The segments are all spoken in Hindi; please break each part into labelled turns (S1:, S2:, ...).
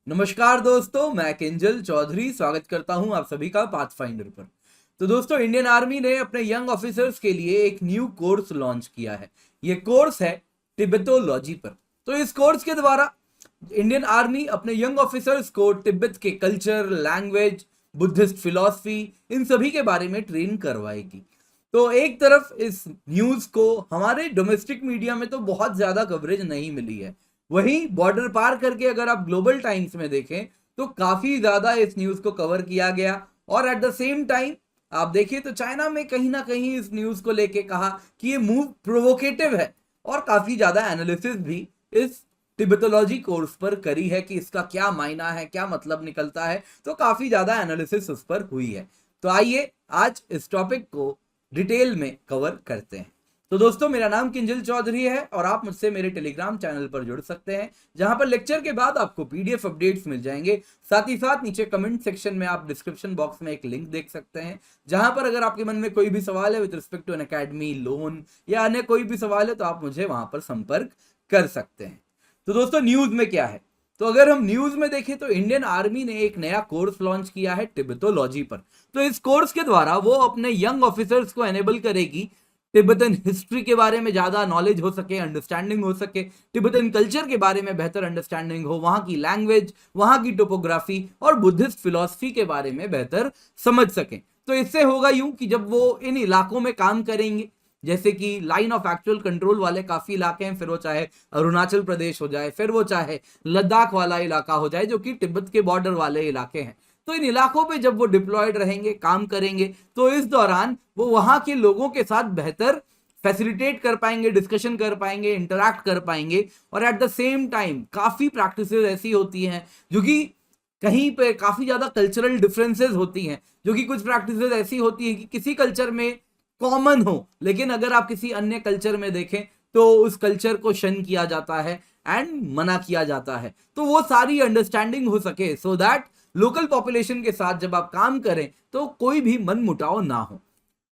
S1: नमस्कार दोस्तों, मैं किंजल चौधरी स्वागत करता हूं आप सभी का पाथफाइंडर पर। तो दोस्तों, इंडियन आर्मी ने अपने यंग ऑफिसर्स के लिए एक न्यू कोर्स लॉन्च किया है। ये कोर्स है तिब्बतोलॉजी पर। तो इस कोर्स के द्वारा इंडियन आर्मी अपने यंग ऑफिसर्स को तिब्बत के कल्चर, लैंग्वेज, बुद्धिस्ट फिलॉसफी, इन सभी के बारे में ट्रेन करवाएगी। तो एक तरफ इस न्यूज को हमारे डोमेस्टिक मीडिया में तो बहुत ज्यादा कवरेज नहीं मिली है, वहीं बॉर्डर पार करके अगर आप ग्लोबल टाइम्स में देखें तो काफी ज्यादा इस न्यूज को कवर किया गया। और एट द सेम टाइम आप देखिए तो चाइना में कहीं ना कहीं इस न्यूज को लेके कहा कि ये मूव प्रोवोकेटिव है, और काफी ज्यादा एनालिसिस भी इस तिब्बतोलॉजी कोर्स पर करी है कि इसका क्या मायना है, क्या मतलब निकलता है। तो काफी ज्यादा एनालिसिस उस पर हुई है। तो आइए आज इस टॉपिक को डिटेल में कवर करते हैं। तो दोस्तों, मेरा नाम किंजल चौधरी है और आप मुझसे मेरे टेलीग्राम चैनल पर जुड़ सकते हैं, जहां पर लेक्चर के बाद आपको पीडीएफ अपडेट्स मिल जाएंगे। साथ ही साथ नीचे कमेंट सेक्शन में आप डिस्क्रिप्शन बॉक्स में एक लिंक देख सकते हैं, जहां पर अगर आपके मन में कोई भी सवाल है with respect to an academy, loan या अन्य कोई भी सवाल है तो आप मुझे वहां पर संपर्क कर सकते हैं। तो दोस्तों, न्यूज में क्या है? तो अगर हम न्यूज में देखें तो इंडियन आर्मी ने एक नया कोर्स लॉन्च किया है तिब्बतोलॉजी पर। तो इस कोर्स के द्वारा वो अपने यंग ऑफिसर्स को एनेबल करेगी तिब्बतन हिस्ट्री के बारे में ज्यादा नॉलेज हो सके, अंडरस्टैंडिंग हो सके, तिब्बतन कल्चर के बारे में बेहतर अंडरस्टैंडिंग हो, वहां की लैंग्वेज, वहां की टोपोग्राफी और बुद्धिस्ट फिलॉसफी के बारे में बेहतर समझ सके। तो इससे होगा यूं कि जब वो इन इलाकों में काम करेंगे, जैसे कि लाइन ऑफ एक्चुअल कंट्रोल वाले काफी इलाके हैं, फिर वो चाहे अरुणाचल प्रदेश हो जाए, फिर वो चाहे लद्दाख वाला इलाका हो जाए जो कि तिब्बत के बॉर्डर वाले इलाके हैं, तो इन इलाकों पे जब वो डिप्लॉयड रहेंगे, काम करेंगे, तो इस दौरान वो वहां के लोगों के साथ बेहतर फैसिलिटेट कर पाएंगे, डिस्कशन कर पाएंगे, इंटरैक्ट कर पाएंगे। और एट द सेम टाइम काफी प्रैक्टिसेस ऐसी होती हैं जो कि कहीं पे काफी ज्यादा कल्चरल डिफरेंसेस होती हैं, जो कि कुछ प्रैक्टिसेस ऐसी होती हैं कि किसी कल्चर में कॉमन हो, लेकिन अगर आप किसी अन्य कल्चर में देखें तो उस कल्चर को शन किया जाता है एंड मना किया जाता है। तो वो सारी अंडरस्टैंडिंग हो सके, सो दैट लोकल पॉपुलेशन के साथ जब आप काम करें तो कोई भी मन मुटाव ना हो।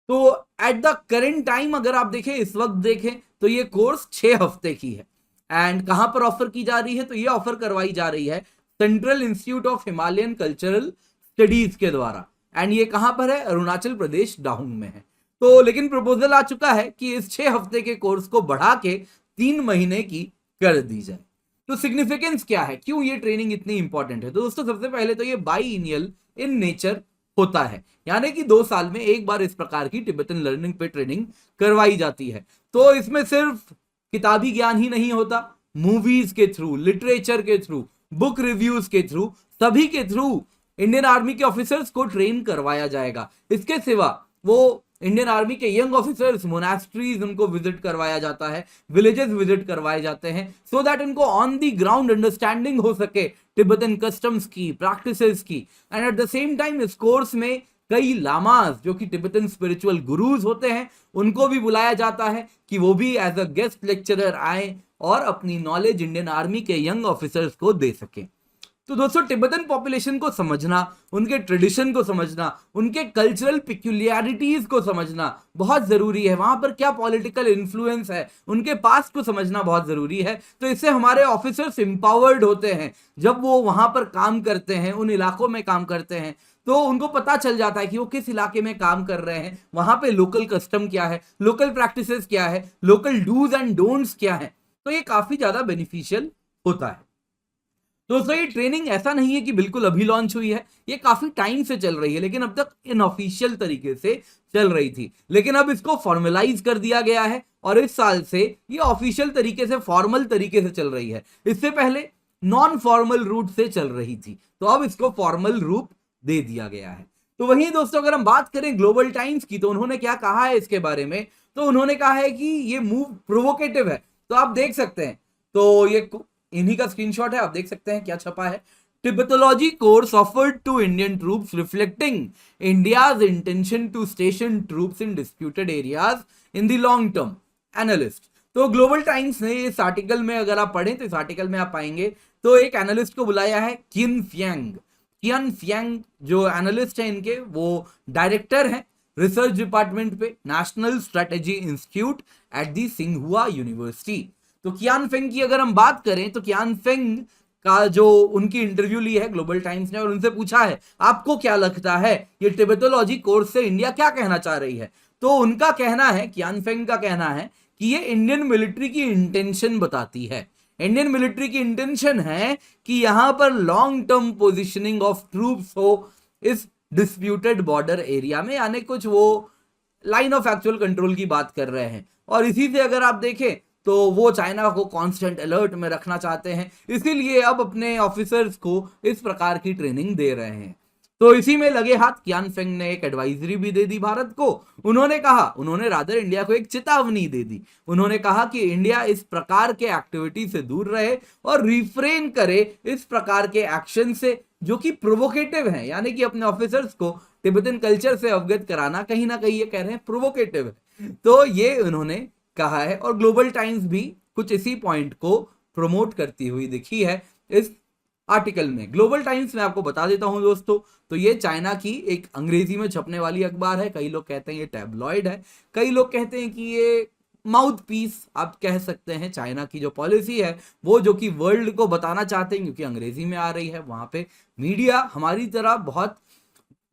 S1: तो एट द करेंट टाइम अगर आप देखें, इस वक्त देखें, तो ये कोर्स 6 हफ्ते की है। एंड कहां पर ऑफर की जा रही है? तो ये ऑफर करवाई जा रही है central institute of Himalayan cultural studies के द्वारा। एंड ये कहां पर है? अरुणाचल प्रदेश डाहुंग में है। तो लेकिन प्रपोजल आ चुका है कि इस 6 हफ्ते के कोर्स को बढ़ा के 3 महीने की कर दी जाए। तो सिग्निफिकेंस क्या है, क्यों ये ट्रेनिंग इतनी इंपॉर्टेंट है? तो दोस्तों, सबसे पहले तो ये बाईनियल इन नेचर होता है, यानी कि 2 साल में एक बार इस प्रकार की तिब्बतन लर्निंग पे ट्रेनिंग करवाई जाती है। तो इसमें सिर्फ किताबी ज्ञान ही नहीं होता, मूवीज के थ्रू, लिटरेचर के थ्रू, बुक रिव्यूज के थ्रू, सभी के थ्रू इंडियन आर्मी के ऑफिसर्स को ट्रेन करवाया जाएगा। इसके सिवा वो इंडियन आर्मी के यंग ऑफिसर्स मोनास्ट्रीज उनको विजिट करवाया जाता है, विलेजेस विजिट करवाए जाते हैं, सो दैट इनको ऑन दी ग्राउंड अंडरस्टैंडिंग हो सके तिब्बतन कस्टम्स की, प्रैक्टिसेस की। And at the same time इस कोर्स में कई लामाज जो कि तिब्बतन स्पिरिचुअल गुरुज होते हैं, उनको भी बुलाया जाता है कि वो भी एज अ गेस्ट लेक्चरर आए और अपनी नॉलेज इंडियन आर्मी के यंग ऑफिसर्स को दे सके। तो दोस्तों, तिब्बतन पॉपुलेशन को समझना, उनके ट्रेडिशन को समझना, उनके कल्चरल पिक्यूलियरिटीज को समझना बहुत जरूरी है। वहां पर क्या पॉलिटिकल इन्फ्लुएंस है, उनके पास्ट को समझना बहुत जरूरी है। तो इससे हमारे ऑफिसर्स एम्पावर्ड होते हैं। जब वो वहां पर काम करते हैं, उन इलाकों में काम करते हैं, तो उनको पता चल जाता है कि वो किस इलाके में काम कर रहे हैं, वहां पे लोकल कस्टम क्या है, लोकल प्रैक्टिसेस क्या है, लोकल डूज एंड डोंट्स क्या है। तो ये काफी ज्यादा बेनिफिशियल होता है। दोस्तों, ये ट्रेनिंग ऐसा नहीं है कि बिल्कुल अभी लॉन्च हुई है, ये काफी टाइम से चल रही है, लेकिन अब तक इनऑफिशियल तरीके से चल रही थी। लेकिन अब इसको फॉर्मलाइज कर दिया गया है और इस साल से ये ऑफिशियल तरीके से, फॉर्मल तरीके से चल रही है। इससे पहले नॉन फॉर्मल रूट से चल रही थी, तो अब इसको फॉर्मल रूप दे दिया गया है। तो वहीं दोस्तों, अगर हम बात करें ग्लोबल टाइम्स की, तो उन्होंने क्या कहा है इसके बारे में? तो उन्होंने कहा है कि ये मूव प्रोवोकेटिव है। तो आप देख सकते हैं, तो ये इन्हीं का स्क्रीनशॉट है, आप देख सकते हैं क्या छपा है। Tibetology course offered to Indian troops reflecting India's intention to station troops in disputed areas in the long term, analyst. तो ग्लोबल टाइम्स ने इस आर्टिकल में, अगर आप पढ़ें तो इस आर्टिकल में आप पाएंगे तो एक एनालिस्ट को बुलाया है, किन फ्यांग। किन फ्यांग जो एनालिस्ट है इनके, वो डायरेक्टर हैं रिसर्च डिपार्टमेंट पे, national strategy institute at the सिंघुआ यूनिवर्सिटी। तो कियान फेंग की अगर हम बात करें तो कियान फेंग का जो उनकी इंटरव्यू ली है ग्लोबल टाइम्स ने और उनसे पूछा है आपको क्या लगता है ये टिबेटोलॉजी कोर्स से इंडिया क्या कहना चाह रही है, तो उनका कहना है, क्यानफेंग का कहना है कि ये इंडियन मिलिट्री की इंटेंशन बताती है। इंडियन मिलिट्री की इंटेंशन है कि यहां पर long term positioning of troops हो इस डिस्प्यूटेड बॉर्डर एरिया में, यानी कुछ वो लाइन ऑफ एक्चुअल कंट्रोल की बात कर रहे हैं। और इसी से अगर आप देखें तो वो चाइना को कांस्टेंट अलर्ट में रखना चाहते हैं, इसीलिए अब अपने ऑफिसर्स को इस प्रकार की ट्रेनिंग दे रहे हैं। तो इसी में लगे हाथ क्यानफेंग ने एक एडवाइजरी भी दे दी भारत को। उन्होंने रादर इंडिया को एक चेतावनी दे दी। उन्होंने कहा कि इंडिया इस प्रकार के एक्टिविटी से दूर रहे और रिफ्रेन करे इस प्रकार के एक्शन से जो कि प्रोवोकेटिव है, यानी कि अपने ऑफिसर्स को तिब्बतन कल्चर से अवगत कराना कहीं ना कहीं ये कह रहे हैं प्रोवोकेटिव है। तो ये उन्होंने कहा है और ग्लोबल टाइम्स भी कुछ इसी पॉइंट को प्रमोट करती हुई दिखी है इस आर्टिकल में। ग्लोबल टाइम्स में आपको बता देता हूं दोस्तों, तो ये चाइना की एक अंग्रेजी में छपने वाली अखबार है। कई लोग कहते हैं ये टैबलॉइड है, कई लोग कहते हैं कि ये माउथ पीस आप कह सकते हैं। चाइना की जो पॉलिसी है वो जो कि वर्ल्ड को बताना चाहते हैं, क्योंकि अंग्रेजी में आ रही है, वहां पे मीडिया हमारी तरह बहुत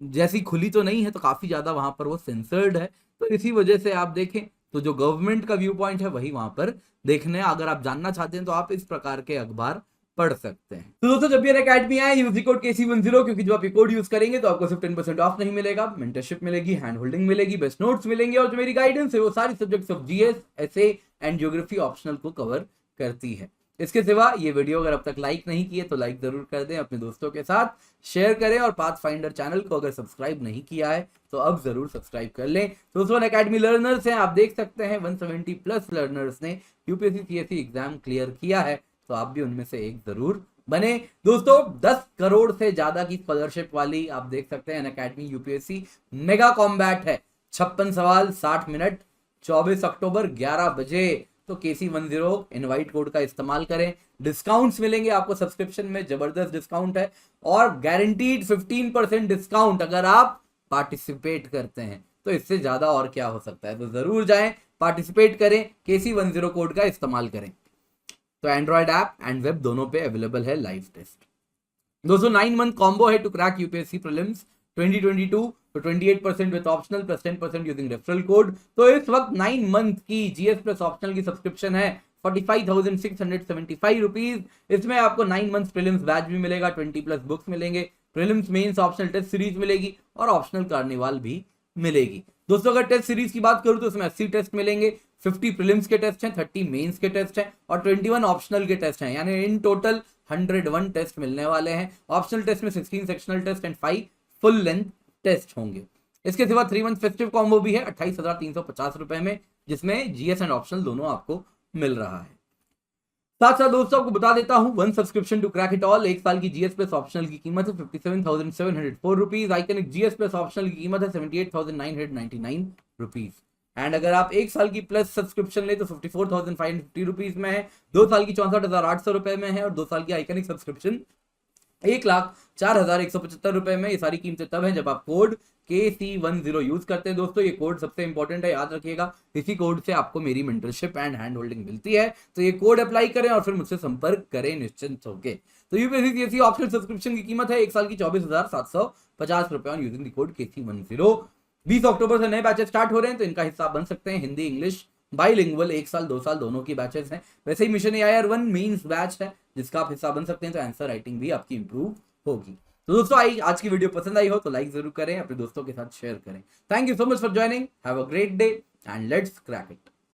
S1: जैसी खुली तो नहीं है, तो काफी ज्यादा वहां पर वो सेंसर्ड है। तो इसी वजह से आप देखें तो जो गवर्नमेंट का व्यू पॉइंट है वही वहां पर देखने, अगर आप जानना चाहते हैं तो आप इस प्रकार के अखबार पढ़ सकते हैं। तो दोस्तों जब भी अकेडमी आए यूज कोड KC10, क्योंकि जो आप ये कोड यूज करेंगे तो आपको सिर्फ 10% ऑफ नहीं मिलेगा, मेंटरशिप मिलेगी, हैंड होल्डिंग मिलेगी, बेस्ट नोट्स मिलेंगे और जो मेरी गाइडेंस है वो सारी subjects of GS, SA and geography optional को कवर करती है। इसके सिवा ये वीडियो अगर अब तक लाइक नहीं किए तो लाइक जरूर कर दें, अपने दोस्तों के साथ शेयर करें और पाथफाइंडर चैनल को अगर सब्सक्राइब नहीं किया है तो अब जरूर सब्सक्राइब कर लें। दोस्तों अकेडमी लर्नर्स हैं, आप देख सकते हैं 170 प्लस लर्नर्स ने UPSC CSE एग्जाम क्लियर किया है, तो आप भी उनमें से एक जरूर बने। दोस्तों 10 करोड़ से ज्यादा की स्कॉलरशिप वाली आप देख सकते हैं अकेडमी UPSC मेगा कॉम्बैट है। 56 सवाल 60 मिनट, 24 अक्टूबर 11 बजे। तो KC10 इनवाइट कोड का इस्तेमाल करें, डिस्काउंट्स मिलेंगे आपको सब्सक्रिप्शन में, जबरदस्त डिस्काउंट है और गारंटीड 15% डिस्काउंट अगर आप पार्टिसिपेट करते हैं। तो इससे ज्यादा और क्या हो सकता है, तो जरूर जाएं, पार्टिसिपेट करें, KC10 कोड का इस्तेमाल करें। तो एंड्रॉइड ऐप एंड वेब दोनों पे अवेलेबल है लाइव टेस्ट। दोस्तों 9 मंथ कॉम्बो है टू क्रैक UPSC प्रीलिम्स 2022 तो 28% with optional plus 10% using referral code. तो इस वक्त 9 मंथ की GS प्लस ऑप्शनल की सब्सक्रिप्शन है 45,675 रुपीज। इसमें आपको 9 मंथ प्रीलिम्स बैच भी मिलेगा, 20 प्लस बुक्स मिलेंगे, prelims mains optional test series मिलेगी और ऑप्शनल कार्निवाल भी मिलेगी। दोस्तों अगर टेस्ट सीरीज की बात करूं तो इसमें 80 टेस्ट मिलेंगे, 50 प्रीलिम्स के टेस्ट हैं, 30 मेंस के टेस्ट हैं और 21 ऑप्शनल के टेस्ट हैं, यानी इन टोटल 101 टेस्ट मिलने वाले हैं। ऑप्शनल टेस्ट में 16 sectional test and 5 full length test होंगे। इसके सिवा 3 मंथ फेस्टिव कॉम्बो भी है 28,350 रुपए में, जिसमें GS एंड ऑप्शनल दोनों आपको मिल रहा है। साथ साथ दोस्तों आपको बता देता हूं, 1 subscription to crack it all, 1 साल की GS प्लस ऑप्शनल की कीमत है 57,704 rupees. Iconic GS plus optional की कीमत है 78,999 रुपीज। एंड अगर आप 1 साल की प्लस सब्सक्रिप्शन ले तो 54,550 रुपीज में है, 2 साल की 64,800 रुपए में है और 2 साल की आइकनिक सब्सक्रिप्शन 1,04,175 रुपए में। ये सारी कीमतें तब हैं जब आप कोड KC10 यूज करते हैं। दोस्तों ये कोड सबसे इंपॉर्टेंट है, याद रखिएगा, इसी कोड से आपको मेरी मेंटरशिप एंड हैंड होल्डिंग मिलती है। तो ये कोड अप्लाई करें और फिर मुझसे संपर्क करें निश्चिंत होके। तो UPSC CSE ऑप्शनल सब्सक्रिप्शन की कीमत है 1 साल की 24,750 रुपए और यूजिंग द कोड KC10। 20 अक्टूबर से नए बैचेस स्टार्ट हो रहे हैं, तो इनका हिस्सा बन सकते हैं। हिंदी इंग्लिश बाइलिंगुअल 1 साल 2 साल दोनों की बैचेस हैं। वैसे ही मिशन AIR1 मेंस बैच है जिसका आप हिस्सा बन सकते हैं, तो आंसर राइटिंग भी आपकी इंप्रूव होगी। तो दोस्तों आज की वीडियो पसंद आई हो तो लाइक जरूर करें, अपने दोस्तों के साथ शेयर करें। Thank you so much for joining, have a great day and let's crack it.